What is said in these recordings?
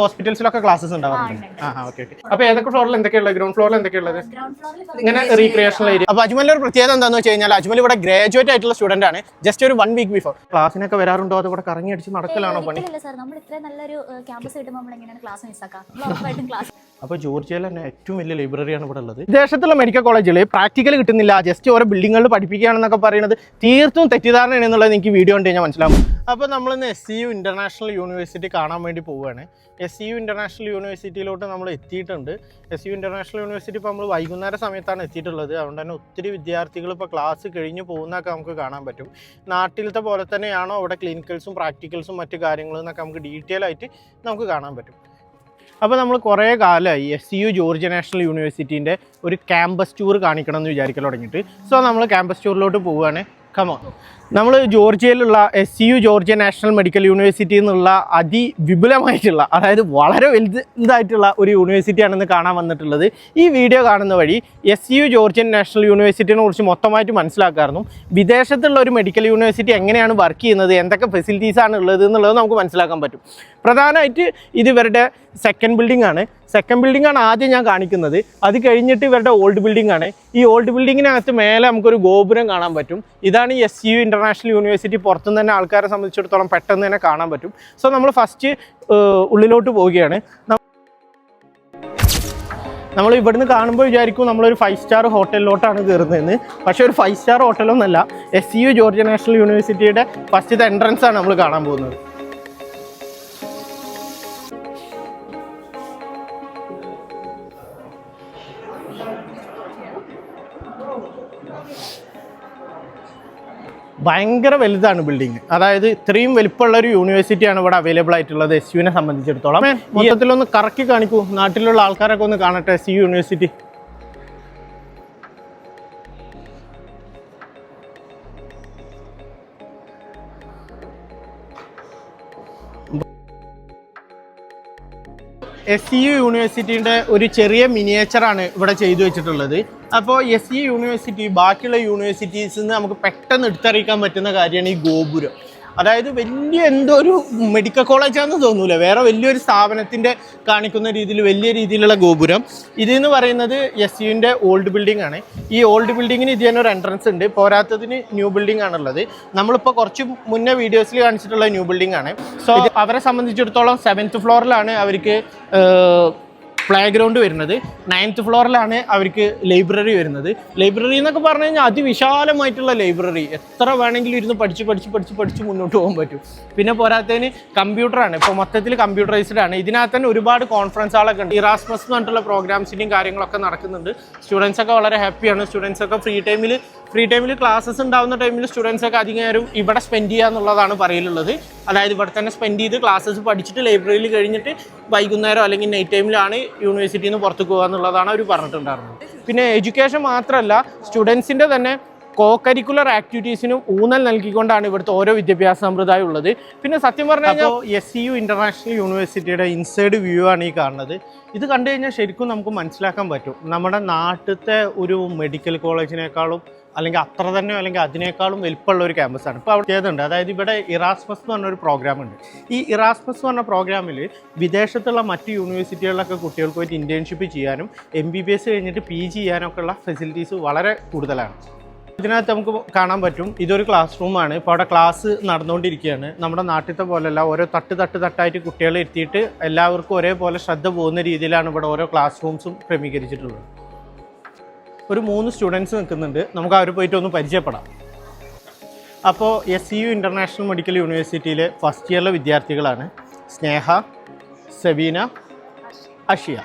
ഹോസ്പിറ്റൽസിലൊക്കെ classes ഉണ്ടാവാറുണ്ട്. Okay. അപ്പോൾ ഏതൊക്കെ ഫ്ലോറിൽ എന്തൊക്കെയുള്ളത്? ഗ്രൗണ്ട് ഫ്ലോറിൽ എന്തൊക്കെയുള്ളത്? ഇങ്ങനെ റീക്രിയേഷണൽ ഏരിയ. അപ്പോൾ അജ്മലിന്റെ ഒരു പ്രത്യേകത എന്താണെന്ന് വെച്ച് കഴിഞ്ഞാൽ അജ്മൽ ഇവിടെ ഗ്രാജുവേറ്റ് ആയിട്ടുള്ള സ്റ്റുഡന്റ് ആണ്. ജസ്റ്റ് ഒരു 1 വീക്ക് ബിഫോർ ക്ലാസ്സിനൊക്കെ വരാറുണ്ടോ? അത് ഇവിടെ കറങ്ങി അടിച്ച് നടക്കലാണോ പണി? അപ്പോൾ ജോർജിയയിൽ തന്നെ ഏറ്റവും വലിയ ലൈബ്രറിയാണ് ഇവിടെ ഉള്ളത്. വിദേശത്തുള്ള മെഡിക്കൽ കോളേജുകൾ പ്രാക്ടിക്കൽ കിട്ടുന്നില്ല, ജസ്റ്റ് ഓരോ ബിൽഡിങ്ങുകളിൽ പഠിപ്പിക്കുകയാണെന്നൊക്കെ പറയുന്നത് തീർത്തും തെറ്റിദ്ധാരണ എന്നുള്ളത് എനിക്ക് വീഡിയോ കണ്ടു കഴിഞ്ഞാൽ മനസ്സിലാവും. അപ്പോൾ നമ്മളിന്ന് SCU ഇന്റർനാഷണൽ യൂണിവേഴ്സിറ്റി കാണാൻ വേണ്ടി പോവുകയാണ്. SCU ഇന്റർനാഷണൽ യൂണിവേഴ്സിറ്റിയിലോട്ട് നമ്മൾ എത്തിയിട്ടുണ്ട്. SCU ഇന്റർനാഷണൽ യൂണിവേഴ്സിറ്റി ഇപ്പോൾ നമ്മൾ വൈകുന്നേര സമയത്താണ് എത്തിയിട്ടുള്ളത്. അതുകൊണ്ട് തന്നെ ഒത്തിരി വിദ്യാർത്ഥികൾ ഇപ്പോൾ ക്ലാസ് കഴിഞ്ഞ് പോകുന്നതൊക്കെ നമുക്ക് കാണാൻ പറ്റും. നാട്ടിലത്തെ പോലെ തന്നെയാണോ അവിടെ ക്ലിനിക്കൽസും പ്രാക്ടിക്കൽസും മറ്റു കാര്യങ്ങളും എന്നൊക്കെ നമുക്ക് ഡീറ്റെയിൽ ആയിട്ട് നമുക്ക് കാണാൻ പറ്റും. അപ്പോൾ നമ്മൾ കുറേ കാലമായി SCU ജോർജിയ നാഷണൽ യൂണിവേഴ്സിറ്റീൻ്റെ ഒരു ക്യാമ്പസ് ടൂർ കാണിക്കണം എന്ന് വിചാരിക്കാൻ തുടങ്ങിയിട്ട്. സോ നമ്മൾ ക്യാമ്പസ് ടൂറിലോട്ട് പോവുകയാണ്. കമോൺ. നമ്മൾ ജോർജിയയിലുള്ള SCU Georgia national medical university എന്നുള്ള അതിവിപുലമായിട്ടുള്ള, അതായത് വളരെ വലുതായിട്ടുള്ള ഒരു യൂണിവേഴ്സിറ്റിയാണെന്ന് കാണാൻ വന്നിട്ടുള്ളത്. ഈ വീഡിയോ കാണുന്ന വഴി SCU ജോർജിയൻ നാഷണൽ യൂണിവേഴ്സിറ്റിനെ കുറിച്ച് മൊത്തമായിട്ട് മനസ്സിലാക്കാറും വിദേശത്തുള്ള ഒരു മെഡിക്കൽ യൂണിവേഴ്സിറ്റി എങ്ങനെയാണ് വർക്ക് ചെയ്യുന്നത്, എന്തൊക്കെ ഫെസിലിറ്റീസാണ് ഉള്ളത് എന്നുള്ളത് നമുക്ക് മനസ്സിലാക്കാൻ പറ്റും. പ്രധാനമായിട്ട് ഇത് ഇവരുടെ സെക്കൻഡ് ബിൽഡിംഗ് ആണ്. സെക്കൻഡ് ബിൽഡിംഗ് ആണ് ആദ്യം ഞാൻ കാണിക്കുന്നത്. അത് കഴിഞ്ഞിട്ട് ഇവരുടെ ഓൾഡ് ബിൽഡിംഗ് ആണ്. ഈ ഓൾഡ് ബിൽഡിങ്ങിനകത്ത് മേലെ നമുക്കൊരു ഗോപുരം കാണാൻ പറ്റും. ഇതാണ് ഈ SCU ഇന്റർനാഷണൽ യൂണിവേഴ്സിറ്റി. പുറത്തുനിന്ന് തന്നെ ആൾക്കാരെ സംബന്ധിച്ചിടത്തോളം പെട്ടെന്ന് തന്നെ കാണാൻ പറ്റും. സോ നമ്മൾ ഫസ്റ്റ് ഉള്ളിലോട്ട് പോവുകയാണ്. നമ്മൾ ഇവിടുന്ന് കാണുമ്പോൾ വിചാരിക്കും നമ്മളൊരു 5 സ്റ്റാർ ഹോട്ടലിലോട്ടാണ് കയറുന്നതെന്ന്. പക്ഷേ ഒരു 5 സ്റ്റാർ ഹോട്ടലൊന്നല്ല. SCU ജോർജിയ നാഷണൽ യൂണിവേഴ്സിറ്റിയുടെ ഫസ്റ്റത്തെ എൻട്രൻസ് ആണ് നമ്മൾ കാണാൻ പോകുന്നത്. ഭയങ്കര വലുതാണ് ബിൽഡിങ്. അതായത് ഇത്രയും വലിപ്പമുള്ള ഒരു യൂണിവേഴ്സിറ്റിയാണ് ഇവിടെ അവൈലബിൾ ആയിട്ടുള്ളത് SCUവിനെ സംബന്ധിച്ചിടത്തോളം. മൊത്തത്തിലൊന്ന് കറക്കി കാണിക്കൂ, നാട്ടിലുള്ള ആൾക്കാരൊക്കെ ഒന്ന് കാണട്ടെ SCU യൂണിവേഴ്സിറ്റി. SCU യൂണിവേഴ്സിറ്റിയുടെ ഒരു ചെറിയ മിനിയേച്ചറാണ് ഇവിടെ ചെയ്തു വെച്ചിട്ടുള്ളത്. അപ്പോൾ SCU യൂണിവേഴ്സിറ്റി ബാക്കിയുള്ള യൂണിവേഴ്സിറ്റീസിൽ നിന്ന് നമുക്ക് പെട്ടെന്ന് എടുത്തറിയിക്കാൻ പറ്റുന്ന കാര്യമാണ് ഈ ഗോപുരം. അതായത് വലിയ എന്തോ ഒരു മെഡിക്കൽ കോളേജാണെന്ന് തോന്നൂല, വേറെ വലിയൊരു സ്ഥാപനത്തിൻ്റെ കാണിക്കുന്ന രീതിയിൽ വലിയ രീതിയിലുള്ള ഗോപുരം. ഇതെന്ന് പറയുന്നത് SCUവിൻ്റെ ഓൾഡ് ബിൽഡിംഗ് ആണ്. ഈ ഓൾഡ് ബിൽഡിങ്ങിന് ഇത് തന്നെ ഒരു എൻട്രൻസ് ഉണ്ട്. പോരാത്തതിന് ന്യൂ ബിൽഡിംഗ് ആണുള്ളത്. നമ്മളിപ്പോൾ കുറച്ച് മുന്നേ വീഡിയോസിൽ കാണിച്ചിട്ടുള്ള ന്യൂ ബിൽഡിംഗ് ആണ്. സോ അവരെ സംബന്ധിച്ചിടത്തോളം 7th ഫ്ലോറിലാണ് അവർക്ക് പ്ലേ ഗ്രൗണ്ട് വരുന്നത്. 9th ഫ്ലോറിലാണ് അവർക്ക് ലൈബ്രറി വരുന്നത്. ലൈബ്രറി എന്നൊക്കെ പറഞ്ഞു കഴിഞ്ഞാൽ അതിവിശാലമായിട്ടുള്ള ലൈബ്രറി. എത്ര വേണമെങ്കിലും ഇരുന്ന് പഠിച്ച് മുന്നോട്ട് പോകാൻ പറ്റും. പിന്നെ പോരാത്തതിന് കമ്പ്യൂട്ടറാണ്. ഇപ്പോൾ മൊത്തത്തിൽ കമ്പ്യൂട്ടറൈസ്ഡ് ആണ്. ഇതിനകത്ത് തന്നെ ഒരുപാട് കോൺഫറൻസ് ഹാളൊക്കെ ഉണ്ട്. ഇറാസ്മസ് എന്ന് പറഞ്ഞിട്ടുള്ള പ്രോഗ്രാംസിൻ്റെയും കാര്യങ്ങളൊക്കെ നടക്കുന്നുണ്ട്. സ്റ്റുഡൻസൊക്കെ വളരെ ഹാപ്പിയാണ്. സ്റ്റുഡൻസൊക്കെ ഫ്രീ ടൈമിൽ ക്ലാസ്സസ് ഉണ്ടാകുന്ന ടൈമിൽ സ്റ്റുഡൻസൊക്കെ അധികം നേരം ഇവിടെ സ്പെൻഡ് ചെയ്യുക എന്നുള്ളതാണ് പറയലുള്ളത്. അതായത് ഇവിടെ തന്നെ സ്പെൻഡ് ചെയ്ത് ക്ലാസ്സസ് പഠിച്ചിട്ട് ലൈബ്രറിയിൽ കഴിഞ്ഞിട്ട് വൈകുന്നേരം അല്ലെങ്കിൽ നൈറ്റ് ടൈമിലാണ് യൂണിവേഴ്സിറ്റിയിൽ നിന്ന് പുറത്ത് പോകുക എന്നുള്ളതാണ് അവർ പറഞ്ഞിട്ടുണ്ടായിരുന്നത്. പിന്നെ എഡ്യൂക്കേഷൻ മാത്രമല്ല, സ്റ്റുഡൻസിൻ്റെ തന്നെ കോ-കരിക്കുലർ ആക്ടിവിറ്റീസിനും ഊന്നൽ നൽകിക്കൊണ്ടാണ് ഇവിടുത്തെ ഓരോ വിദ്യാഭ്യാസ സമ്പ്രദായം ഉള്ളത്. പിന്നെ സത്യം പറഞ്ഞു കഴിഞ്ഞാൽ SCU ഇന്റർനാഷണൽ യൂണിവേഴ്സിറ്റിയുടെ ഇൻസൈഡ് വ്യൂ ആണ് ഈ കാണുന്നത്. ഇത് കണ്ടു കഴിഞ്ഞാൽ ശരിക്കും നമുക്ക് മനസ്സിലാക്കാൻ പറ്റും നമ്മുടെ നാട്ടിലത്തെ ഒരു മെഡിക്കൽ കോളേജിനേക്കാളും അല്ലെങ്കിൽ അത്ര തന്നെ അല്ലെങ്കിൽ അതിനേക്കാളും വലിപ്പമുള്ള ഒരു ക്യാമ്പസാണ്. ഇപ്പോൾ അവിടെ ചെയ്തിട്ടുണ്ട്. അതായത് ഇവിടെ ഇറാസ്മസ് എന്ന് പറഞ്ഞൊരു പ്രോഗ്രാം ഉണ്ട്. ഈ ഇറാസ്മസ് എന്ന് പറഞ്ഞ പ്രോഗ്രാമിൽ വിദേശത്തുള്ള മറ്റ് യൂണിവേഴ്സിറ്റികളിലൊക്കെ കുട്ടികൾക്ക് പോയിട്ട് ഇൻറ്റേൺഷിപ്പ് ചെയ്യാനും MBBS കഴിഞ്ഞിട്ട് PG ചെയ്യാനൊക്കെ ഉള്ള ഫെസിലിറ്റീസ് വളരെ കൂടുതലാണ്. ഇതിനകത്ത് നമുക്ക് കാണാൻ പറ്റും ഇതൊരു ക്ലാസ് റൂമാണ്. ഇപ്പോൾ അവിടെ ക്ലാസ് നടന്നുകൊണ്ടിരിക്കുകയാണ്. നമ്മുടെ നാട്ടിലത്തെ പോലെയല്ല, ഓരോ തട്ടായിട്ട് കുട്ടികളെ എത്തിയിട്ട് എല്ലാവർക്കും ഒരേപോലെ ശ്രദ്ധ പോകുന്ന രീതിയിലാണ് ഇവിടെ ഓരോ ക്ലാസ് റൂംസും ക്രമീകരിച്ചിട്ടുള്ളത്. ഒരു 3 സ്റ്റുഡൻസ് നിൽക്കുന്നുണ്ട്. നമുക്ക് അവർ പോയിട്ട് ഒന്ന് പരിചയപ്പെടാം. അപ്പോൾ SCU ഇന്റർനാഷണൽ മെഡിക്കൽ യൂണിവേഴ്സിറ്റിയിലെ ഫസ്റ്റ് ഇയറിലെ വിദ്യാർത്ഥികളാണ് സ്നേഹ, സെബീന, അഷിയ.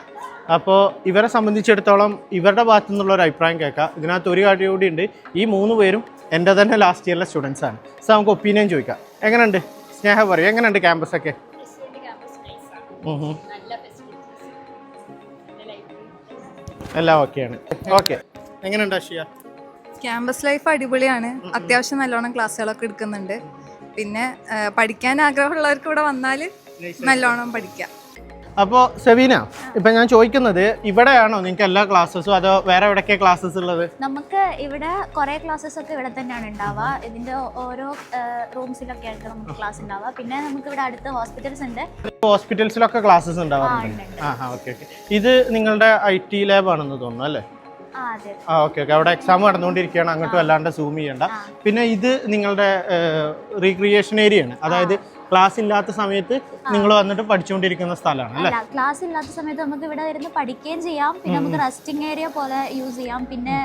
അപ്പോൾ ഇവരെ സംബന്ധിച്ചിടത്തോളം ഇവരുടെ ഭാഗത്തു നിന്നുള്ള ഒരു അഭിപ്രായം കേൾക്കാം. ഇതിനകത്ത് ഒരു കാര്യം കൂടി ഉണ്ട്. ഈ 3 പേരും എൻ്റെ തന്നെ ലാസ്റ്റ് ഇയറിലെ സ്റ്റുഡൻസ് ആണ്. സോ നമുക്ക് ഒപ്പീനിയൻ ചോദിക്കാം. എങ്ങനെയുണ്ട് സ്നേഹ, പറയും എങ്ങനെയുണ്ട് ക്യാമ്പസൊക്കെ? എല്ലാം ഓക്കെയാണ്. ഓക്കെ, എങ്ങനെയുണ്ട് അഷിയ? ക്യാമ്പസ് ലൈഫ് അടിപൊളിയാണ്. അത്യാവശ്യം നല്ലോണം ക്ലാസ്സുകളൊക്കെ എടുക്കുന്നുണ്ട്. പിന്നെ പഠിക്കാൻ ആഗ്രഹമുള്ളവർക്ക് ഇവിടെ വന്നാൽ നല്ലോണം പഠിക്കാം. അപ്പോൾ സെവീന, ഇപ്പം ഞാൻ ചോദിക്കുന്നത് ഇവിടെയാണോ നിങ്ങൾക്ക് എല്ലാ ക്ലാസ്സസും അതോ വേറെ എവിടെയൊക്കെ ക്ലാസ്സസ് ഉള്ളത്? നമുക്ക് ഇവിടെ കുറേ ക്ലാസ്സസ് ഒക്കെ ഇവിടെ തന്നെയാണ് ഉണ്ടാവുക. ഇതിൻ്റെ ഓരോ റൂംസിലൊക്കെ ആയിട്ട് നമുക്ക് ക്ലാസ് ഉണ്ടാവുക. പിന്നെ നമുക്ക് ഇവിടെ അടുത്ത് ഹോസ്പിറ്റൽസ് ഉണ്ട്. ഹോസ്പിറ്റൽസിലൊക്കെ ക്ലാസ്സസ് ഉണ്ടാവാറുണ്ട്. ഓക്കെ. ഇത് നിങ്ങളുടെ IT ലാബാണെന്ന് തോന്നുന്നു അല്ലേ? ഓക്കെ. അവിടെ എക്സാം നടന്നുകൊണ്ടിരിക്കുകയാണ്, അങ്ങോട്ടും അല്ലാണ്ട് സൂം ചെയ്യണ്ട. പിന്നെ ഇത് നിങ്ങളുടെ റീക്രിയേഷൻ ഏരിയ ആണ്, അതായത് ക്ലാസ് ഇല്ലാത്ത സമയത്ത് നിങ്ങൾ വന്നിട്ട് പഠിച്ചുകൊണ്ടിരിക്കുന്ന സ്ഥലമാണ് അല്ലേ? ക്ലാസ് ഇല്ലാത്ത സമയത്ത് നമുക്ക് ഇവിടെ വരുന്ന പഠിക്കുകയും ചെയ്യാം. പിന്നെ നമുക്ക് റെസ്റ്റിംഗ് ഏരിയ പോലെ യൂസ് ചെയ്യാം. പിന്നെ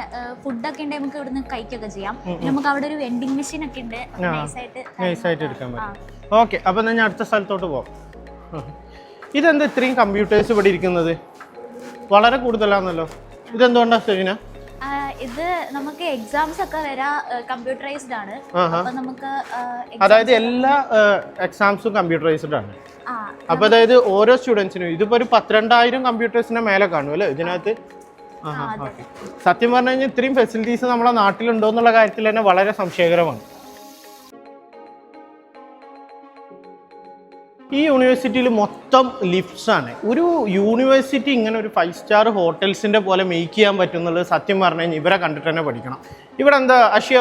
ഫുഡൊക്കെ ഉണ്ടെങ്കിൽ നമുക്ക് ഇവിടുന്ന് കഴിക്കൊക്കെ ചെയ്യാം. നമുക്ക് അവിടെ ഒരു വെൻഡിങ് മെഷീൻ ഒക്കെ ഉണ്ട്, നൈസായിട്ട് എടുക്കാൻ പറ്റും. ഓക്കെ, അപ്പം ഞാൻ അടുത്ത സ്ഥലത്തോട്ട് പോകാം. ഇതെന്താ ഇത്രയും കമ്പ്യൂട്ടേഴ്സ് ഇവിടെ ഇരിക്കുന്നത്? വളരെ കൂടുതലാണല്ലോ. ഇതെന്തുകൊണ്ടാണ് സെവീന? ഇത് നമുക്ക് എക്സാംസ് ഒക്കെ വരാ കമ്പ്യൂട്ടറൈസ്ഡ് ആണ്. അപ്പൊ നമുക്ക് അതായത് എല്ലാ എക്സാംസും കമ്പ്യൂട്ടറൈസ്ഡ് ആണ്. അപ്പൊ അതായത് ഓരോ സ്റ്റുഡൻസിനും ഇതിപ്പോ ഒരു 12,000 കമ്പ്യൂട്ടേഴ്സിന്റെ മേലെ കാണും അല്ലേ ഇതിനകത്ത്? സത്യം പറഞ്ഞു കഴിഞ്ഞാൽ ഇത്രയും ഫെസിലിറ്റീസ് നമ്മളെ നാട്ടിലുണ്ടോ എന്നുള്ള കാര്യത്തിൽ തന്നെ വളരെ സംശയകരമാണ്. ഈ യൂണിവേഴ്സിറ്റിയിൽ മൊത്തം ലിഫ്റ്റ്സ് ആണ്. ഒരു യൂണിവേഴ്സിറ്റി ഇങ്ങനെ ഒരു 5 സ്റ്റാർ ഹോട്ടൽസിൻ്റെ പോലെ മേക്ക് ചെയ്യാൻ പറ്റുന്നുള്ളത് സത്യം പറഞ്ഞു കഴിഞ്ഞാൽ ഇവരെ കണ്ടിട്ട് തന്നെ പഠിക്കണം. ഇവിടെ എന്താ അഷിയ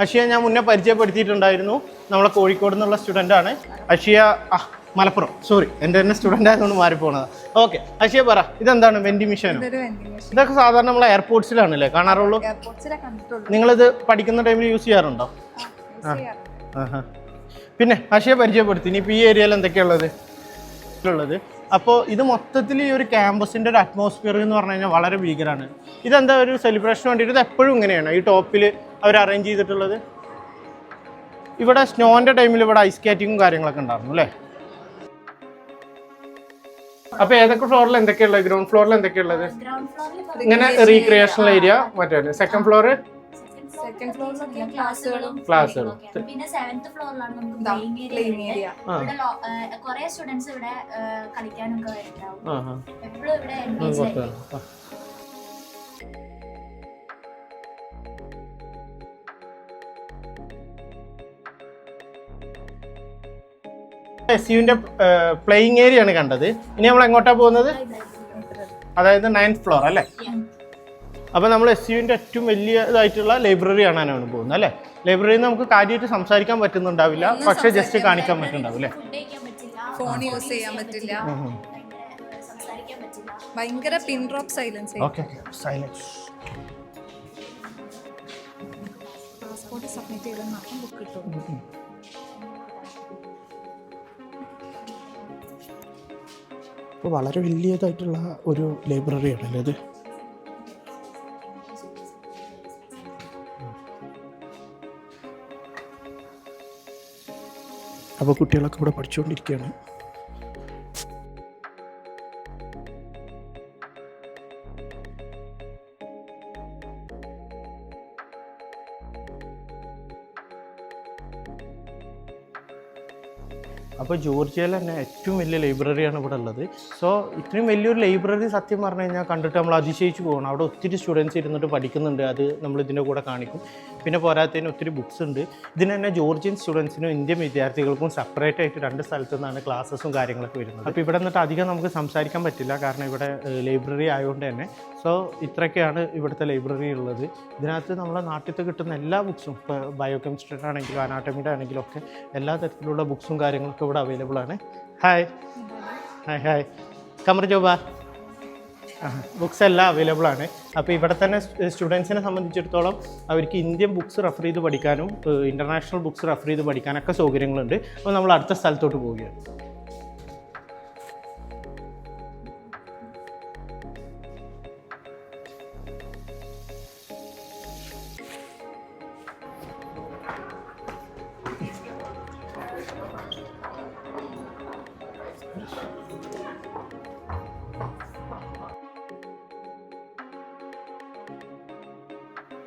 അഷിയ ഞാൻ മുന്നേ പരിചയപ്പെടുത്തിയിട്ടുണ്ടായിരുന്നു. നമ്മളെ കോഴിക്കോട് നിന്നുള്ള സ്റ്റുഡൻ്റാണ് അഷിയ. മലപ്പുറം, സോറി, എൻ്റെ തന്നെ സ്റ്റുഡൻ്റ് ആയതുകൊണ്ട് മാറിപ്പോണത്. ഓക്കെ, അഷിയ പറ, ഇതെന്താണ് വെൻഡിങ് മെഷീനോ? ഇതൊക്കെ സാധാരണ നമ്മൾ എയർപോർട്ട്സിലാണല്ലേ കാണാറുള്ളൂ. നിങ്ങളിത് പഠിക്കുന്ന ടൈമിൽ യൂസ് ചെയ്യാറുണ്ടോ? പിന്നെ അഷിയെ പരിചയപ്പെടുത്തി. ഇനിയിപ്പോൾ ഈ ഏരിയയിൽ എന്തൊക്കെയുള്ളത്? അപ്പോൾ ഇത് മൊത്തത്തിൽ ഈ ഒരു ക്യാമ്പസിൻ്റെ ഒരു അറ്റ്മോസ്ഫിയർ എന്ന് പറഞ്ഞു കഴിഞ്ഞാൽ വളരെ ഭീകരമാണ്. ഇതെന്താ ഒരു സെലിബ്രേഷന് വേണ്ടിയിട്ട് ഇത് എപ്പോഴും ഇങ്ങനെയാണ് ഈ ടോപ്പിൽ അവർ അറേഞ്ച് ചെയ്തിട്ടുള്ളത്? ഇവിടെ സ്നോൻ്റെ ടൈമിൽ ഇവിടെ ഐസ് സ്കേറ്റിങ്ങും കാര്യങ്ങളൊക്കെ ഉണ്ടായിരുന്നു അല്ലേ? അപ്പോൾ ഏതൊക്കെ ഫ്ലോറിൽ എന്തൊക്കെയുള്ളത്? ഗ്രൗണ്ട് ഫ്ലോറിൽ എന്തൊക്കെയുള്ളത്? ഇങ്ങനെ റീക്രിയേഷണൽ ഏരിയ, മറ്റേ സെക്കൻഡ് ഫ്ലോർ ക്ലാസ്സുകളും. പിന്നെ 7th ഫ്ലോറിലാണ് നമുക്ക് പ്ലേയിങ് ഏരിയ. ഇവിടെ കുറെ സ്റ്റുഡൻസ് ഇവിടെ കളിക്കാനൊക്കെ ഉണ്ടാവും. എപ്പോഴും ഇവിടെ എൻഗേജ് ആയിരിക്കും. SUവിന്റെ പ്ലേയിങ് ഏരിയ ആണ് കണ്ടത്. ഇനി നമ്മൾ എങ്ങോട്ടാ പോകുന്നത്? അതായത് 9th ഫ്ലോർ അല്ലേ? അപ്പോൾ നമ്മൾ SUവിൻ്റെ ഏറ്റവും വലിയ ഇതായിട്ടുള്ള ലൈബ്രറി കാണാനാണ് പോകുന്നത് അല്ലേ? ലൈബ്രറിയിൽ നമുക്ക് കാര്യമായിട്ട് സംസാരിക്കാൻ പറ്റുന്നുണ്ടാവില്ല, പക്ഷേ ജസ്റ്റ് കാണിക്കാൻ പറ്റുന്നുണ്ടാവും അല്ലേ? ഫോൺ യൂസ് ചെയ്യാൻ പറ്റില്ല, ഭയങ്കര പിൻ ഡ്രോപ്പ് സൈലൻസ്. പാസ്പോർട്ട് സബ്മിറ്റ് ചെയ്താൽ മാത്രം ബുക്ക് കിട്ടും. അപ്പോൾ വളരെ വലിയതായിട്ടുള്ള ഒരു ലൈബ്രറിയാണ് അല്ലേ ഇത്? അപ്പോൾ കുട്ടികളൊക്കെ ഇവിടെ പഠിച്ചുകൊണ്ടിരിക്കുകയാണ്. അപ്പോൾ ജോർജിയയിൽ തന്നെ ഏറ്റവും വലിയ ലൈബ്രറിയാണ് ഇവിടെ ഉള്ളത്. സോ ഇത്രയും വലിയൊരു ലൈബ്രറി സത്യം പറഞ്ഞു കഴിഞ്ഞാൽ കണ്ടിട്ട് നമ്മൾ അതിശയിച്ച് പോകണം. അവിടെ ഒത്തിരി സ്റ്റുഡൻസ് ഇരുന്നിട്ട് പഠിക്കുന്നുണ്ട്, അത് നമ്മൾ ഇതിൻ്റെ കൂടെ കാണിക്കും. പിന്നെ പോരാത്തതിന് ഒത്തിരി ബുക്സ് ഉണ്ട്. ഇതിന് തന്നെ ജോർജിയൻ സ്റ്റുഡൻസിനും ഇന്ത്യൻ വിദ്യാർത്ഥികൾക്കും സെപ്പറേറ്റ് ആയിട്ട് 2 സ്ഥലത്തു നിന്നാണ് ക്ലാസ്സസും കാര്യങ്ങളൊക്കെ വരുന്നത്. അപ്പോൾ ഇവിടെ നിന്നിട്ട് അധികം നമുക്ക് സംസാരിക്കാൻ പറ്റില്ല, കാരണം ഇവിടെ ലൈബ്രറി ആയതുകൊണ്ട് തന്നെ. സോ ഇത്രയൊക്കെയാണ് ഇവിടുത്തെ ലൈബ്രറി ഉള്ളത്. ഇതിനകത്ത് നമ്മളെ നാട്ടിൽ കിട്ടുന്ന എല്ലാ ബുക്സും, ഇപ്പോൾ ബയോകെമിസ്ട്രിയുടെ ആണെങ്കിലും അനാട്ടമിയുടെ ആണെങ്കിലും ഒക്കെ എല്ലാ തരത്തിലുള്ള ബുക്സും കാര്യങ്ങളൊക്കെ ഇവിടെ അവൈലബിൾ ആണ്. ഹായ് ഹായ് ഹായ് കമർ ജോബ. ബുക്സ് എല്ലാം അവൈലബിൾ ആണ്. അപ്പോൾ ഇവിടെ തന്നെ സ്റ്റുഡൻസിനെ സംബന്ധിച്ചിടത്തോളം അവർക്ക് ഇന്ത്യൻ ബുക്സ് റെഫർ ചെയ്ത് പഠിക്കാനും ഇൻ്റർനാഷണൽ ബുക്സ് റെഫർ ചെയ്ത് പഠിക്കാനൊക്കെ സൗകര്യങ്ങളുണ്ട്. അപ്പോൾ നമ്മൾ അടുത്ത സ്ഥലത്തോട്ട് പോവുകയാണ്.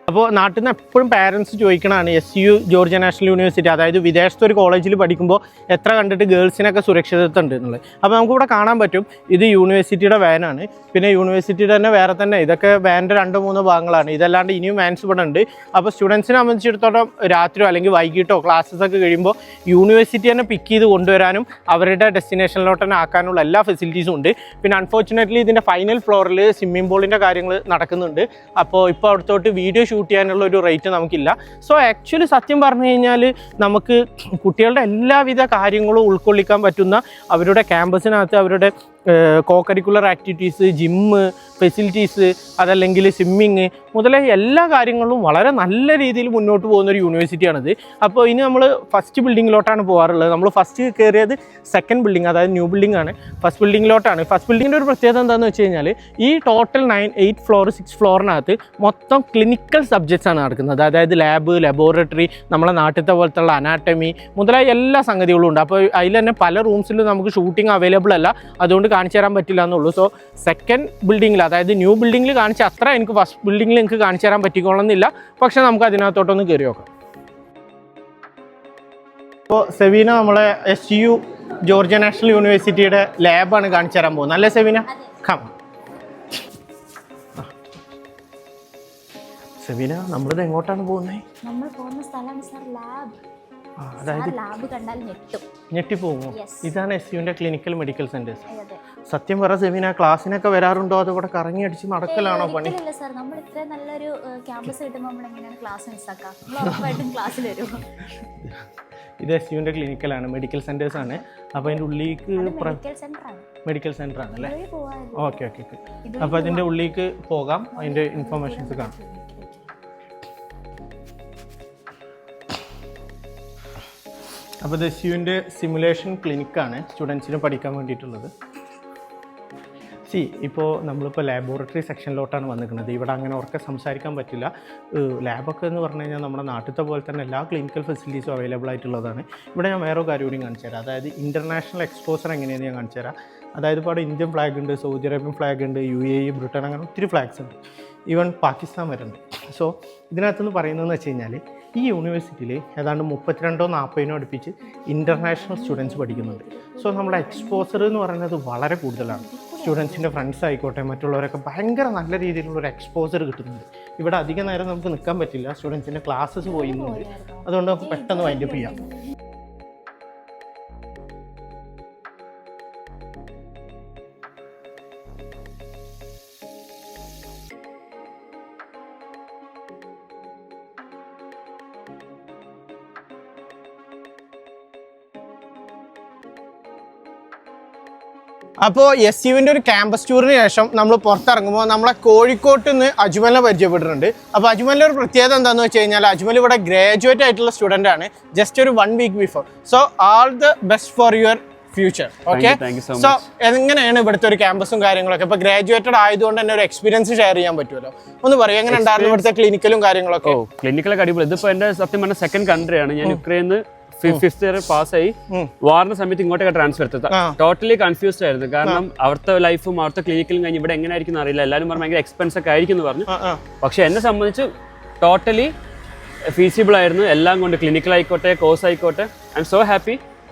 അപ്പോൾ നാട്ടിൽ നിന്ന് എപ്പോഴും പാരൻസ് ചോദിക്കണതാണ് SU ജോർജിയ നാഷണൽ യൂണിവേഴ്സിറ്റി, അതായത് വിദേശത്തെ ഒരു കോളേജിൽ പഠിക്കുമ്പോൾ എത്ര കണ്ടിട്ട് ഗേൾസിനൊക്കെ സുരക്ഷിതത്വം ഉണ്ട് എന്നുള്ളത്. അപ്പോൾ നമുക്കിവിടെ കാണാൻ പറ്റും ഇത് യൂണിവേഴ്സിറ്റിയുടെ വാനാണ്. പിന്നെ യൂണിവേഴ്സിറ്റിയുടെ തന്നെ വേറെ തന്നെ ഇതൊക്കെ വാൻ്റെ 2-3 ഭാഗങ്ങളാണ്. ഇതല്ലാണ്ട് ഇനിയും വാൻസ് ഇവിടെ ഉണ്ട്. അപ്പോൾ സ്റ്റുഡൻസിനെ സംബന്ധിച്ചിടത്തോളം രാത്രിയോ അല്ലെങ്കിൽ വൈകിട്ടോ ക്ലാസ്സസ് ഒക്കെ കഴിയുമ്പോൾ യൂണിവേഴ്സിറ്റി തന്നെ പിക്ക് ചെയ്ത് കൊണ്ടുവരാനും അവരുടെ ഡെസ്റ്റിനേഷനിലോട്ട് തന്നെ ആക്കാനുള്ള എല്ലാ ഫെസിലിറ്റീസും ഉണ്ട്. പിന്നെ അൺഫോർച്ചുനേറ്റ്ലി ഇതിൻ്റെ ഫൈനൽ ഫ്ലോറിൽ സ്വിമ്മിംഗ് പൂളിൻ്റെ കാര്യങ്ങൾ നടക്കുന്നുണ്ട്. അപ്പോൾ ഇപ്പോൾ അവിടത്തോട്ട് വീഡിയോ ഷൂട്ട് ചെയ്യാനുള്ള ഒരു റേറ്റ് നമുക്കില്ല. സോ ആക്ച്വലി സത്യം പറഞ്ഞു കഴിഞ്ഞാൽ നമുക്ക് കുട്ടികളുടെ എല്ലാവിധ കാര്യങ്ങളും ഉൾക്കൊള്ളിക്കാൻ പറ്റുന്ന അവരുടെ ക്യാമ്പസിനകത്ത് അവരുടെ കോകരിക്കുലർ ആക്ടിവിറ്റീസ്, ജിമ്മ് ഫെസിലിറ്റീസ്, അതല്ലെങ്കിൽ സ്വിമ്മിങ് മുതലായ എല്ലാ കാര്യങ്ങളും വളരെ നല്ല രീതിയിൽ മുന്നോട്ട് പോകുന്ന ഒരു യൂണിവേഴ്സിറ്റിയാണിത്. അപ്പോൾ ഇനി നമ്മൾ ഫസ്റ്റ് ബിൽഡിങ്ങിലോട്ടാണ് പോകാറുള്ളത്. നമ്മൾ ഫസ്റ്റ് കയറിയത് സെക്കൻഡ് ബിൽഡിംഗ്, അതായത് ന്യൂ ബിൽഡിംഗ് ആണ്. ഫസ്റ്റ് ബിൽഡിങ്ങിലോട്ടാണ്. ഫസ്റ്റ് ബിൽഡിങ്ങിൻ്റെ ഒരു പ്രത്യേകത എന്താണെന്ന് വെച്ച് കഴിഞ്ഞാൽ ഈ ടോട്ടൽ 8 ഫ്ലോർ 6 ഫ്ലോറിനകത്ത് മൊത്തം ക്ലിനിക്കൽ സബ്ജക്ട്സ് ആണ് നടക്കുന്നത്. അതായത് ലാബ്, ലബോറട്ടറി, നമ്മളെ നാട്ടിലത്തെ പോലത്തുള്ള അനാട്ടമി മുതലായ എല്ലാ സംഗതികളും ഉണ്ട്. അപ്പോൾ അതിൽ തന്നെ പല റൂംസിലും നമുക്ക് ഷൂട്ടിംഗ് അവൈലബിൾ അല്ല, അതുകൊണ്ട് കാണിച്ചു തരാൻ പറ്റില്ല എന്നുള്ളൂ. സോ സെക്കൻഡ് ബിൽഡിങ്ങിൽ, അതായത് ന്യൂ ബിൽഡിങ്ങിൽ കാണിച്ച അത്ര എനിക്ക് ഫസ്റ്റ് ബിൽഡിങ്ങിൽ എനിക്ക് കാണിച്ചു തരാൻ പറ്റിക്കോളന്നില്ല. പക്ഷേ നമുക്ക് അതിനകത്തോട്ടൊന്ന് കയറി നോക്കാം. ഇപ്പോൾ സെവീന നമ്മളെ SU ജോർജിയ നാഷണൽ യൂണിവേഴ്സിറ്റിയുടെ ലാബാണ് കാണിച്ചു തരാൻ പോകുന്നത്. അല്ലേ സെവീന? സെവീന, നമ്മളിത് എങ്ങോട്ടാണ് പോകുന്നത്? നമ്മൾ പോകുന്ന സ്ഥലമാണ് സർ ലാബ്. അതായത് ലാബ് കണ്ടാൽ ഞെട്ടിപ്പോകുമോ? ഇതാണ് SUവിൻ്റെ ക്ലിനിക്കൽ മെഡിക്കൽ സെന്റേഴ്സ്. സത്യം പറ സെവീന, ക്ലാസ്സിനൊക്കെ വരാറുണ്ടോ അതോ ഇവിടെ കറങ്ങി അടിച്ച് നടക്കലാണോ പണി? ഇല്ല സർ, നമ്മൾ ഇത്രയും നല്ലൊരു ക്യാമ്പസ് കിട്ടുമ്പോൾ നമ്മൾ എങ്ങനെയാണ് ക്ലാസ് മിസ്സാക്കാം? നമ്മൾ ഉറപ്പായിട്ടും ക്ലാസ്സിൽ വരും. ഇത് SUവിൻ്റെ ക്ലിനിക്കലാണ്, മെഡിക്കൽ സെന്റേഴ്സ് ആണ്. അപ്പോൾ അതിൻ്റെ ഉള്ളിലേക്ക് മെഡിക്കൽ സെന്റർ ആണ് അല്ലേ? Okay okay okay. അപ്പോൾ അതിൻ്റെ ഉള്ളിലേക്ക് പോകാം, അതിൻ്റെ ഇൻഫർമേഷൻസ് കാണാം. അപ്പോൾ ഇത് SUവിൻ്റെ സിമുലേഷൻ ക്ലിനിക്കാണ് സ്റ്റുഡൻസിന് പഠിക്കാൻ വേണ്ടിയിട്ടുള്ളത്. ഇപ്പോൾ നമ്മളിപ്പോൾ ലാബോറട്ടറി സെക്ഷനിലോട്ടാണ് വന്നിരിക്കുന്നത്. ഇവിടെ അങ്ങനെ ഉറക്കെ സംസാരിക്കാൻ പറ്റില്ല. ലാബൊക്കെ എന്ന് പറഞ്ഞു കഴിഞ്ഞാൽ നമ്മുടെ നാട്ടിലത്തെ പോലെ തന്നെ എല്ലാ ക്ലിനിക്കൽ ഫെസിലിറ്റീസും അവൈലബിൾ ആയിട്ടുള്ളതാണ്. ഇവിടെ ഞാൻ വേറെ കാര്യം കൂടി കാണിച്ചു തരാം. അതായത് ഇൻ്റർനാഷണൽ എക്സ്പോസർ എങ്ങനെയാണെന്ന് ഞാൻ കാണിച്ചു തരാം. അതായത് ഇപ്പോൾ അവിടെ ഇന്ത്യൻ ഫ്ലാഗ് ഉണ്ട്, സൗദി അറേബ്യൻ ഫ്ലാഗ് ഉണ്ട്, UAE, ബ്രിട്ടൻ, അങ്ങനെ ഒത്തിരി ഫ്ലാഗ്സ് ഉണ്ട്. ഈവൻ പാകിസ്ഥാൻ വരുന്നുണ്ട്. സോ ഇതിനകത്തുനിന്ന് പറയുന്നതെന്ന് വെച്ച് കഴിഞ്ഞാൽ ഈ യൂണിവേഴ്സിറ്റിയിൽ ഏതാണ്ട് 32-40 അടുപ്പിച്ച് ഇൻ്റർനാഷണൽ സ്റ്റുഡൻസ് പഠിക്കുന്നുണ്ട്. സോ നമ്മുടെ എക്സ്പോസർ എന്ന് പറയുന്നത് വളരെ കൂടുതലാണ്. സ്റ്റുഡൻസിൻ്റെ ഫ്രണ്ട്സ് ആയിക്കോട്ടെ മറ്റുള്ളവരൊക്കെ ഭയങ്കര നല്ല രീതിയിലുള്ളൊരു എക്സ്പോസർ കിട്ടുന്നുണ്ട്. ഇവിടെ അധികം നേരം നമുക്ക് നിൽക്കാൻ പറ്റില്ല, സ്റ്റുഡൻസിൻ്റെ ക്ലാസ്സസ് പോയിന്നുണ്ട്. അതുകൊണ്ട് നമുക്ക് പെട്ടെന്ന് വൈൻഡപ്പ് ചെയ്യാം. അപ്പോൾ SUവിൻ്റെ ഒരു ക്യാമ്പസ് ടൂറിന് ശേഷം നമ്മൾ പുറത്തിറങ്ങുമ്പോൾ നമ്മളെ കോഴിക്കോട്ട് നിന്ന് അജ്മലിനെ പരിചയപ്പെട്ടിട്ടുണ്ട്. അപ്പോൾ അജ്മലിൻ്റെ ഒരു പ്രത്യേകത എന്താണെന്ന് വെച്ച് കഴിഞ്ഞാൽ അജ്മൽ ഇവിടെ ഗ്രാജുവേറ്റ് ആയിട്ടുള്ള സ്റ്റുഡൻ്റ് ആണ്, ജസ്റ്റ് ഒരു 1 week before. So all the best for your future. Okay, so എങ്ങനെയാണ് ഇവിടുത്തെ ഒരു ക്യാമ്പസും കാര്യങ്ങളൊക്കെ? ഇപ്പോൾ ഗ്രാജുവേറ്റഡ് ആയതുകൊണ്ട് തന്നെ ഒരു എക്സ്പീരിയൻസ് ഷെയർ ചെയ്യാൻ പറ്റുമല്ലോ, ഒന്ന് പറയും എങ്ങനെ ഉണ്ടായിരുന്നു ഇവിടുത്തെ ക്ലിനിക്കലും കാര്യങ്ങളൊക്കെ? ക്ലിനിക്കലൊക്കെ അടിപൊളി. ഇതിപ്പോൾ എൻ്റെ സത്യം പറഞ്ഞ സെക്കൻഡ് കൺട്രിയാണ്. ഞാൻ യുക്രൈനിൽ 5th ഇയർ പാസ്സായി വാറിന്റെ സമയത്ത് ഇങ്ങോട്ടൊക്കെ ട്രാൻസ്ഫർ എടുത്തത്. ടോട്ടലി കൺഫ്യൂസ്ഡ് ആയിരുന്നു. കാരണം അവിടുത്തെ ലൈഫും അവിടുത്തെ ക്ലിനിക്കലും കഴിഞ്ഞ് ഇവിടെ എങ്ങനെ ആയിരിക്കും അറിയില്ല. എല്ലാവരും പറഞ്ഞു ഭയങ്കര എക്സ്പെൻസ് ഒക്കെ ആയിരിക്കും എന്ന് പറഞ്ഞു. പക്ഷെ എന്നെ സംബന്ധിച്ച് ടോട്ടലി ഫീസിബിൾ ആയിരുന്നു. എല്ലാം കൊണ്ട് ക്ലിനിക്കൽ ആയിക്കോട്ടെ, കോഴ്സ് ആയിക്കോട്ടെ. I M so happy.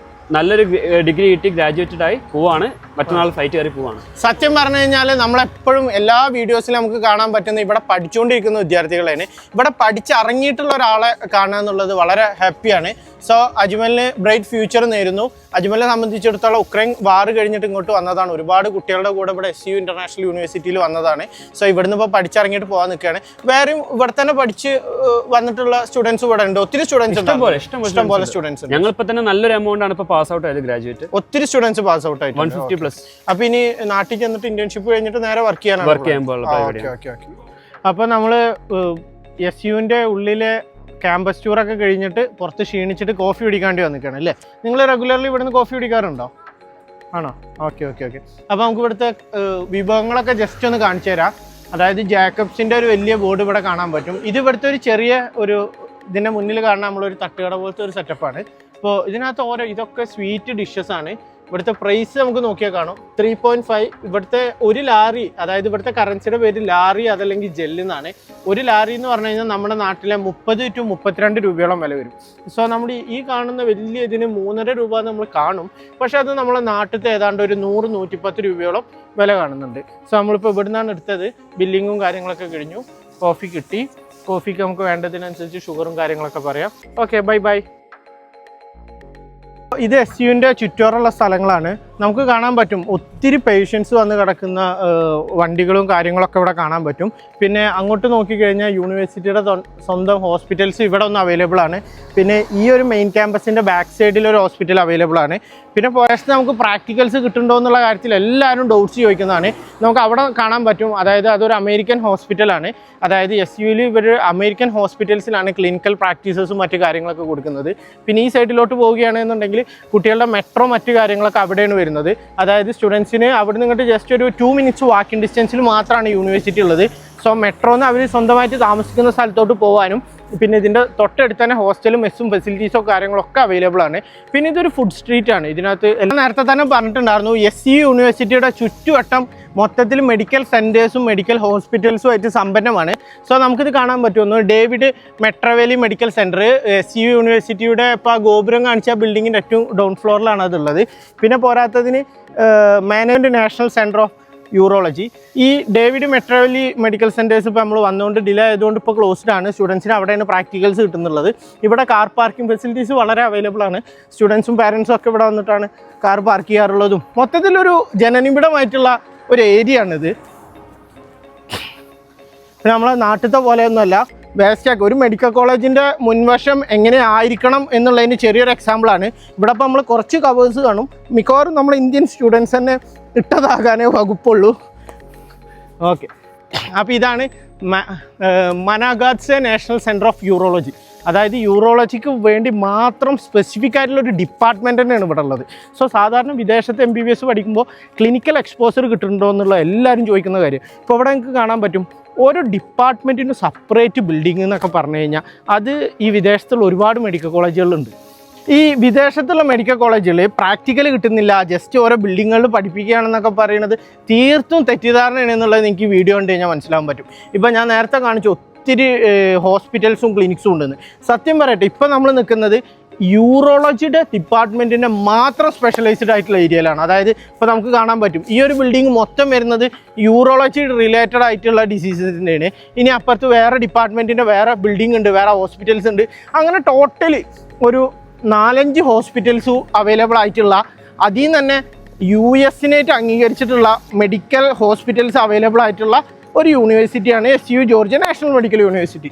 നല്ലൊരു ഡിഗ്രി കിട്ടി, ഗ്രാജുവേറ്റഡ് ആയി പോവാണ്. മറ്റന്നാൾ ഫ്ലൈറ്റ് കയറി പോവാണ്. സത്യം പറഞ്ഞു കഴിഞ്ഞാൽ നമ്മളെപ്പോഴും എല്ലാ വീഡിയോസിലും നമുക്ക് കാണാൻ പറ്റുന്ന ഇവിടെ പഠിച്ചുകൊണ്ടിരിക്കുന്ന വിദ്യാർത്ഥികളാണ്. ഇവിടെ പഠിച്ചിറങ്ങിയിട്ടുള്ള ഒരാളെ കാണുക എന്നുള്ളത് വളരെ ഹാപ്പിയാണ്. സോ അജ്മലിന് ബ്രൈറ്റ് ഫ്യൂച്ചർ നേരുന്നു. അജ്മലിനെ സംബന്ധിച്ചിടത്തോളം ഉക്രൈൻ വാർ കഴിഞ്ഞിട്ട് ഇങ്ങോട്ട് വന്നതാണ്. ഒരുപാട് കുട്ടികളുടെ കൂടെ ഇവിടെ SU ഇൻ്റർനാഷണൽ യൂണിവേഴ്സിറ്റിയിൽ വന്നതാണ്. സോ ഇവിടുന്ന് ഇപ്പോൾ പഠിച്ചിറങ്ങിയിട്ട് പോകാൻ നിൽക്കുകയാണ്. വേറെയും ഇവിടെ തന്നെ പഠിച്ച് വന്നിട്ടുള്ള സ്റ്റുഡൻസ് ഇവിടെ ഉണ്ട്. ഒത്തിരി സ്റ്റുഡൻസ് ഇഷ്ടംപോലെ സ്റ്റുഡൻസ് ഉണ്ട്. ഞങ്ങളിപ്പോൾ തന്നെ നല്ലൊരു എമൗണ്ട് ആണ് ഇപ്പോൾ പാസ് ഔട്ട് ആയത് ഗ്രാജുവേറ്റ്. ഒത്തിരി സ്റ്റുഡൻസ് പാസ് ഔട്ട് ആയിട്ട് 150+. അപ്പൊ ഇനി നാട്ടിൽ ചെന്നിട്ട് ഇന്റേൺഷിപ്പ് കഴിഞ്ഞിട്ട് നേരെ വർക്ക് ചെയ്യാൻ. അപ്പൊ നമ്മള് SUവിന്റെ ഉള്ളിലെ ക്യാമ്പസ് ടൂറൊക്കെ കഴിഞ്ഞിട്ട് പുറത്ത് ക്ഷീണിച്ചിട്ട് കോഫി കുടിക്കാണ്ടി വന്നിരിക്കുകയാണ് അല്ലേ? നിങ്ങൾ റെഗുലർലി ഇവിടുന്ന് കോഫി കുടിക്കാറുണ്ടോ? ആണോ? Okay okay okay. അപ്പോൾ നമുക്ക് ഇവിടുത്തെ വിഭവങ്ങളൊക്കെ ജസ്റ്റ് ഒന്ന് കാണിച്ചു തരാം. അതായത് ജാക്കബ്സിൻ്റെ ഒരു വലിയ ബോർഡ് ഇവിടെ കാണാൻ പറ്റും. ഇത് ഇവിടുത്തെ ഒരു ചെറിയ ഒരു ഇതിൻ്റെ മുന്നിൽ കാണാൻ നമ്മളൊരു തട്ടുകട പോലത്തെ ഒരു സെറ്റപ്പാണ്. അപ്പോൾ ഇതിനകത്ത് ഇതൊക്കെ സ്വീറ്റ് ഡിഷസ് ആണ്. ഇവിടുത്തെ പ്രൈസ് നമുക്ക് നോക്കിയാൽ കാണും 3.5. ഇവിടുത്തെ ഒരു ലാറി, അതായത് ഇവിടുത്തെ കറൻസിയുടെ പേര് ലാറി അതല്ലെങ്കിൽ ജെല്ല് എന്നാണ്. ഒരു ലാറി എന്ന് പറഞ്ഞു കഴിഞ്ഞാൽ നമ്മുടെ നാട്ടിലെ 30 to 32 രൂപയോളം വില വരും. സോ നമ്മൾ ഈ കാണുന്ന വലിയ ഇതിന് 3.5 രൂപ നമ്മൾ കാണും, പക്ഷെ അത് നമ്മളെ നാട്ടിലത്തെ ഏതാണ്ട് ഒരു 100-110 രൂപയോളം വില കാണുന്നുണ്ട്. സോ നമ്മളിപ്പോൾ ഇവിടെ നിന്നാണ് എടുത്തത്. ബില്ലിങ്ങും കാര്യങ്ങളൊക്കെ കഴിഞ്ഞു, കോഫി കിട്ടി. കോഫിക്ക് നമുക്ക് വേണ്ടതിനനുസരിച്ച് ഷുഗറും കാര്യങ്ങളൊക്കെ പറയാം. Okay, bye bye. ഇത് SUവിൻ്റെ ചുറ്റോറുള്ള സ്ഥലങ്ങളാണ്. നമുക്ക് കാണാൻ പറ്റും ഒത്തിരി പേഷ്യൻസ് വന്ന് കിടക്കുന്ന വണ്ടികളും കാര്യങ്ങളൊക്കെ ഇവിടെ കാണാൻ പറ്റും. പിന്നെ അങ്ങോട്ട് നോക്കിക്കഴിഞ്ഞാൽ യൂണിവേഴ്സിറ്റിയുടെ സ്വന്തം ഹോസ്പിറ്റൽസ് ഇവിടെ ഒന്ന് അവൈലബിൾ ആണ്. പിന്നെ ഈ ഒരു മെയിൻ ക്യാമ്പസിൻ്റെ ബാക്ക് സൈഡിൽ ഒരു ഹോസ്പിറ്റൽ അവൈലബിൾ ആണ്. പിന്നെ പോയസ്റ്റ് നമുക്ക് പ്രാക്ടിക്കൽസ് കിട്ടുന്നുണ്ടോ എന്നുള്ള കാര്യത്തിൽ എല്ലാവരും ഡൗട്ട്സ് ചോദിക്കുന്നതാണ്. നമുക്ക് അവിടെ കാണാൻ പറ്റും, അതായത് അതൊരു അമേരിക്കൻ ഹോസ്പിറ്റലാണ്. അതായത് SUവിൽ ഇവർ അമേരിക്കൻ ഹോസ്പിറ്റൽസിലാണ് ക്ലിനിക്കൽ പ്രാക്ടീസസും മറ്റു കാര്യങ്ങളൊക്കെ കൊടുക്കുന്നത്. പിന്നെ ഈ സൈഡിലോട്ട് പോവുകയാണെന്നുണ്ടെങ്കിൽ കുട്ടികളുടെ മെട്രോ മറ്റു കാര്യങ്ങളൊക്കെ അവിടെയാണ് വരുന്നത്. അതായത് സ്റ്റുഡൻസിന് അവിടെ നിന്ന് ഇങ്ങോട്ട് ജസ്റ്റ് ഒരു 2 minutes വാക്കിംഗ് ഡിസ്റ്റൻസിൽ മാത്രമാണ് യൂണിവേഴ്സിറ്റി ഉള്ളത്. സോ മെട്രോന്ന് അവർ സ്വന്തമായിട്ട് താമസിക്കുന്ന സ്ഥലത്തോട്ട് പോകാനും പിന്നെ ഇതിൻ്റെ തൊട്ടടുത്ത് തന്നെ ഹോസ്റ്റലും മെസ്സും ഫെസിലിറ്റീസോ കാര്യങ്ങളൊക്കെ അവൈലബിൾ ആണ്. പിന്നെ ഇതൊരു ഫുഡ് സ്ട്രീറ്റ് ആണ്. ഇതിനകത്ത് എല്ലാം നേരത്തെ തന്നെ പറഞ്ഞിട്ടുണ്ടായിരുന്നു, SU യൂണിവേഴ്സിറ്റിയുടെ ചുറ്റുവട്ടം മൊത്തത്തിൽ മെഡിക്കൽ സെൻറ്റേഴ്സും മെഡിക്കൽ ഹോസ്പിറ്റൽസും ആയിട്ട് സമ്പന്നമാണ്. സോ നമുക്കിത് കാണാൻ പറ്റുമെന്ന് ഡേവിഡ് മെട്രോവേലി മെഡിക്കൽ സെൻറ്റർ, SU യൂണിവേഴ്സിറ്റിയുടെ ഇപ്പോൾ ആ ഗോപുരം കാണിച്ച ബിൽഡിങ്ങിൻ്റെ ഏറ്റവും ഡൗൺ ഫ്ലോറിലാണ് അതുള്ളത്. പിന്നെ പോരാത്തതിന് management national centre of urology. ഈ ഡേവിഡ് മെട്രോവേലി മെഡിക്കൽ സെൻറ്റേഴ്സ് ഇപ്പോൾ നമ്മൾ വന്നുകൊണ്ട് ഡിലേ ആയതുകൊണ്ട് ഇപ്പോൾ ക്ലോസ്ഡ് ആണ്. സ്റ്റുഡൻസിന് അവിടെയാണ് പ്രാക്ടിക്കൽസ് കിട്ടുന്നുള്ളത്. ഇവിടെ കാർ പാർക്കിംഗ് ഫെസിലിറ്റീസ് വളരെ അവൈലബിൾ ആണ്. സ്റ്റുഡൻസും പാരൻസും ഒക്കെ ഇവിടെ വന്നിട്ടാണ് കാർ പാർക്ക് ചെയ്യാറുള്ളതും. മൊത്തത്തിലൊരു ജനനിബിഡമായിട്ടുള്ള ഒരു ഏരിയ ആണിത്. നമ്മളെ നാട്ടിലത്തെ പോലെയൊന്നുമല്ല. വേസ്റ്റാക്ക് ഒരു മെഡിക്കൽ കോളേജിൻ്റെ മുൻവശം എങ്ങനെ ആയിരിക്കണം എന്നുള്ളതിന് ചെറിയൊരു എക്സാമ്പിളാണ്. ഇവിടെ ഇപ്പോൾ നമ്മൾ കുറച്ച് കവേഴ്സ് കാണും. മിക്കവാറും നമ്മൾ ഇന്ത്യൻ സ്റ്റുഡൻസ് തന്നെ ഇട്ടതാകാനേ വകുപ്പുള്ളൂ. ഓക്കെ, അപ്പോൾ ഇതാണ് മനാഗാറ്റ്സെ നാഷണൽ സെൻറ്റർ ഓഫ് യൂറോളജി. അതായത് യൂറോളജിക്ക് വേണ്ടി മാത്രം സ്പെസിഫിക് ആയിട്ടുള്ളൊരു ഡിപ്പാർട്ട്മെൻറ്റ് തന്നെയാണ് ഇവിടെ ഉള്ളത്. സോ സാധാരണ വിദേശത്ത് MBBS പഠിക്കുമ്പോൾ ക്ലിനിക്കൽ എക്സ്പോസർ കിട്ടുന്നുണ്ടോ എന്നുള്ള എല്ലാവരും ചോദിക്കുന്ന കാര്യം. ഇപ്പോൾ ഇവിടെ നിങ്ങൾക്ക് കാണാൻ പറ്റും ഓരോ ഡിപ്പാർട്ട്മെൻറ്റിന് സെപ്പറേറ്റ് ബിൽഡിംഗ് എന്നൊക്കെ പറഞ്ഞു കഴിഞ്ഞാൽ അത് ഈ വിദേശത്തുള്ള ഒരുപാട് മെഡിക്കൽ കോളേജുകളുണ്ട്. ഈ വിദേശത്തുള്ള മെഡിക്കൽ കോളേജുകൾ പ്രാക്ടിക്കൽ കിട്ടുന്നില്ല, ജസ്റ്റ് ഓരോ ബിൽഡിങ്ങുകളിൽ പഠിപ്പിക്കുകയാണെന്നൊക്കെ പറയുന്നത് തീർത്തും തെറ്റിദ്ധാരണയാണ് എന്നുള്ളത് എനിക്ക് വീഡിയോ കണ്ടു കഴിഞ്ഞാൽ മനസ്സിലാകാൻ പറ്റും. ഇപ്പോൾ ഞാൻ നേരത്തെ കാണിച്ചു ഒത്തിരി ഹോസ്പിറ്റൽസും ക്ലിനിക്സും ഉണ്ടെന്ന്. സത്യം പറയട്ടെ, ഇപ്പോൾ നമ്മൾ നിൽക്കുന്നത് യൂറോളജിയുടെ ഡിപ്പാർട്ട്മെൻറ്റിൻ്റെ മാത്രം സ്പെഷ്യലൈസ്ഡ് ആയിട്ടുള്ള ഏരിയയിലാണ്. അതായത് ഇപ്പോൾ നമുക്ക് കാണാൻ പറ്റും ഈ ഒരു ബിൽഡിംഗ് മൊത്തം വരുന്നത് യൂറോളജി റിലേറ്റഡ് ആയിട്ടുള്ള ഡിസീസസിൻ്റെയാണ്. ഇനി അപ്പുറത്ത് വേറെ ഡിപ്പാർട്ട്മെൻറ്റിൻ്റെ വേറെ ബിൽഡിംഗ് ഉണ്ട്, വേറെ ഹോസ്പിറ്റൽസ് ഉണ്ട്. അങ്ങനെ ടോട്ടലി ഒരു 4-5 ഹോസ്പിറ്റൽസും അവൈലബിൾ ആയിട്ടുള്ള, അതിൽ നിന്ന് തന്നെ US അംഗീകരിച്ചിട്ടുള്ള മെഡിക്കൽ ഹോസ്പിറ്റൽസ് അവൈലബിൾ ആയിട്ടുള്ള ഒരു യൂണിവേഴ്സിറ്റിയാണ് SU Georgia national medical university.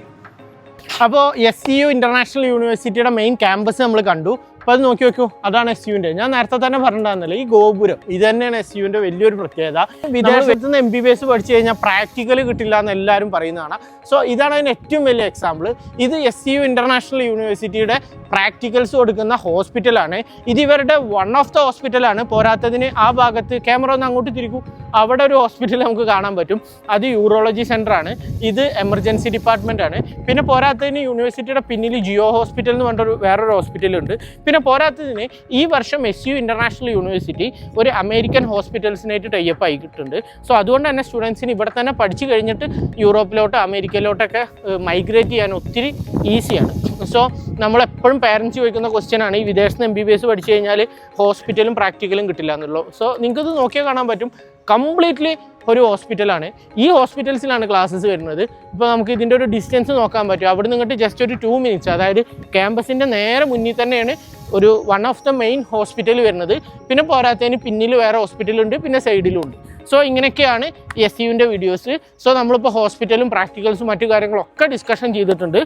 അപ്പോൾ SU ഇൻ്റർനാഷണൽ യൂണിവേഴ്സിറ്റിയുടെ മെയിൻ ക്യാമ്പസ് നമ്മൾ കണ്ടു. അപ്പോൾ അത് നോക്കി നോക്കൂ, അതാണ് SUവിൻ്റെ. ഞാൻ നേരത്തെ തന്നെ പറഞ്ഞിട്ടുണ്ടായിരുന്നല്ലോ, ഈ ഗോപുരം ഇത് തന്നെയാണ് SUവിൻ്റെ വലിയൊരു പ്രത്യേകത. വിദേശത്ത് നിന്ന് MBBS പഠിച്ചു കഴിഞ്ഞാൽ പ്രാക്ടിക്കൽ കിട്ടില്ല എന്ന് എല്ലാവരും പറയുന്നതാണ്. സോ ഇതാണ് അതിന് ഏറ്റവും വലിയ എക്സാമ്പിൾ. ഇത് SU ഇൻ്റർനാഷണൽ യൂണിവേഴ്സിറ്റിയുടെ പ്രാക്ടിക്കൽസ് കൊടുക്കുന്ന ഹോസ്പിറ്റലാണ്. ഇത് ഇവരുടെ വൺ ഓഫ് ദ ഹോസ്പിറ്റലാണ്. പോരാത്തതിന് ആ ഭാഗത്ത് ക്യാമറ ഒന്ന് അങ്ങോട്ട് തിരിക്കും, അവിടെ ഒരു ഹോസ്പിറ്റൽ നമുക്ക് കാണാൻ പറ്റും. അത് യൂറോളജി സെൻ്ററാണ്. ഇത് എമർജൻസി ഡിപ്പാർട്ട്മെൻറ്റാണ്. പിന്നെ പോരാത്തതിന് യൂണിവേഴ്സിറ്റിയുടെ പിന്നിൽ ജിയോ ഹോസ്പിറ്റൽ എന്ന് പറഞ്ഞൊരു വേറൊരു ഹോസ്പിറ്റലുണ്ട്. പിന്നെ പോരാത്തതിന് ഈ വർഷം SU ഇൻ്റർനാഷണൽ യൂണിവേഴ്സിറ്റി ഒരു അമേരിക്കൻ ഹോസ്പിറ്റൽസിനായിട്ട് ടൈപ്പ് ആയിട്ടുണ്ട്. സോ അതുകൊണ്ട് തന്നെ സ്റ്റുഡൻസിന് ഇവിടെ തന്നെ പഠിച്ചു കഴിഞ്ഞിട്ട് യൂറോപ്പിലോട്ട് അമേരിക്കയിലോട്ടൊക്കെ മൈഗ്രേറ്റ് ചെയ്യാൻ ഒത്തിരി ഈസിയാണ്. സോ നമ്മളെപ്പോഴും പാരൻസ് ചോദിക്കുന്ന ക്വസ്റ്റ്യനാണ്, ഈ വിദേശത്ത് MBBS പഠിച്ചു കഴിഞ്ഞാൽ ഹോസ്പിറ്റലും പ്രാക്ടിക്കലും കിട്ടില്ല എന്നുള്ളത്. സോ നിങ്ങൾക്കിത് നോക്കിയാൽ കാണാൻ പറ്റും, കംപ്ലീറ്റ്ലി ഒരു ഹോസ്പിറ്റലാണ്. ഈ ഹോസ്പിറ്റൽസിലാണ് ക്ലാസ്സസ് വരുന്നത്. ഇപ്പോൾ നമുക്ക് ഇതിൻ്റെ ഒരു ഡിസ്റ്റൻസ് നോക്കാൻ പറ്റും. അവിടെ നിന്നിട്ട് ജസ്റ്റ് ഒരു 2 minutes, അതായത് ക്യാമ്പസിൻ്റെ നേരെ മുന്നിൽ തന്നെയാണ് ഒരു one of the main hospital വരുന്നത്. പിന്നെ പോരാത്തതിന് പിന്നിൽ വേറെ ഹോസ്പിറ്റലുണ്ട്, പിന്നെ സൈഡിലും ഉണ്ട്. സോ ഇങ്ങനെയൊക്കെയാണ് SUവിൻ്റെ വീഡിയോസ്. സോ നമ്മളിപ്പോൾ ഹോസ്പിറ്റലും പ്രാക്ടിക്കൽസും മറ്റു കാര്യങ്ങളൊക്കെ ഡിസ്കഷൻ ചെയ്തിട്ടുണ്ട്.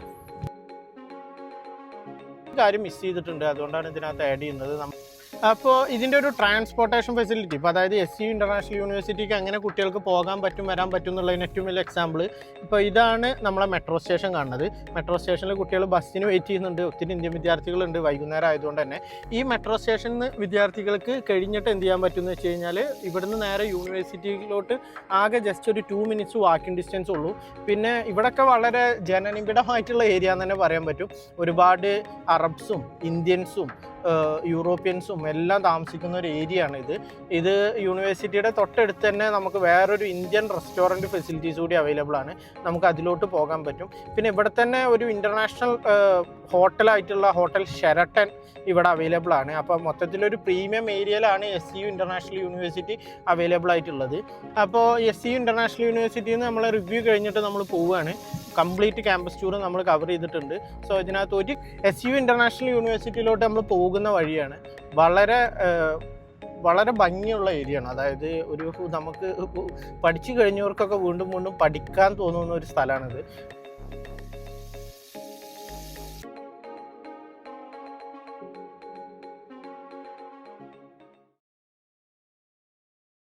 കാര്യം മിസ് ചെയ്തിട്ടുണ്ട്, അതുകൊണ്ടാണ് ഇതിനകത്ത് ആഡ് ചെയ്യുന്നത്. അപ്പോൾ ഇതിൻ്റെ ഒരു ട്രാൻസ്പോർട്ടേഷൻ ഫെസിലിറ്റി, ഇപ്പോൾ അതായത് SU ഇൻ്റർനാഷണൽ യൂണിവേഴ്സിറ്റിക്ക് എങ്ങനെ കുട്ടികൾക്ക് പോകാൻ പറ്റും വരാൻ പറ്റും എന്നുള്ളതിന് ഏറ്റവും വലിയ എക്സാമ്പിൾ ഇപ്പോൾ ഇതാണ് നമ്മളെ മെട്രോ സ്റ്റേഷൻ കാണുന്നത്. മെട്രോ സ്റ്റേഷനിൽ കുട്ടികൾ ബസ്സിന് വെയിറ്റ് ചെയ്യുന്നുണ്ട്. ഒത്തിരി ഇന്ത്യൻ വിദ്യാർത്ഥികളുണ്ട്, വൈകുന്നേരം ആയതുകൊണ്ട് തന്നെ. ഈ മെട്രോ സ്റ്റേഷനിൽ നിന്ന് വിദ്യാർത്ഥികൾക്ക് കഴിഞ്ഞിട്ട് എന്ത് ചെയ്യാൻ പറ്റുമെന്ന് വെച്ച് കഴിഞ്ഞാൽ ഇവിടുന്ന് നേരെ യൂണിവേഴ്സിറ്റിയിലോട്ട് ആകെ ജസ്റ്റ് ഒരു 2 minutes വാക്കിംഗ് ഡിസ്റ്റൻസ് ഉള്ളൂ. പിന്നെ ഇവിടെയൊക്കെ വളരെ ജനനിബിഡമായിട്ടുള്ള ഏരിയ എന്ന് തന്നെ പറയാൻ പറ്റും. ഒരുപാട് അറബ്സും ഇന്ത്യൻസും യൂറോപ്യൻസും എല്ലാം താമസിക്കുന്ന ഒരു ഏരിയ ആണ് ഇത് യൂണിവേഴ്സിറ്റിയുടെ തൊട്ടടുത്ത് തന്നെ നമുക്ക് വേറൊരു ഇന്ത്യൻ റെസ്റ്റോറൻറ്റ് ഫെസിലിറ്റീസ് കൂടി അവൈലബിൾ ആണ്. നമുക്ക് അതിലോട്ട് പോകാൻ പറ്റും. പിന്നെ ഇവിടെ തന്നെ ഒരു ഇൻ്റർനാഷണൽ ഹോട്ടലായിട്ടുള്ള ഹോട്ടൽ ഷെരട്ടൺ ഇവിടെ അവൈലബിൾ ആണ്. അപ്പോൾ മൊത്തത്തിലൊരു പ്രീമിയം ഏരിയയിലാണ് SCU ഇൻ്റർനാഷണൽ യൂണിവേഴ്സിറ്റി അവൈലബിൾ ആയിട്ടുള്ളത്. അപ്പോൾ SCU ഇൻ്റർനാഷണൽ യൂണിവേഴ്സിറ്റിയിൽ നിന്ന് നമ്മൾ റിവ്യൂ കഴിഞ്ഞിട്ട് നമ്മൾ പോവുകയാണ്. കംപ്ലീറ്റ് ക്യാമ്പസ് ടൂർ നമ്മൾ കവർ ചെയ്തിട്ടുണ്ട്. സോ ഇതിനകത്ത് ഒരു SCU ഇൻ്റർനാഷണൽ യൂണിവേഴ്സിറ്റിയിലോട്ട് നമ്മൾ പോകുന്ന വഴിയാണ് വളരെ ഭംഗിയുള്ള ഏരിയ ആണ്. അതായത് നമുക്ക് പഠിച്ചു കഴിഞ്ഞവർക്കൊക്കെ വീണ്ടും വീണ്ടും പഠിക്കാൻ തോന്നുന്ന ഒരു സ്ഥലമാണിത്.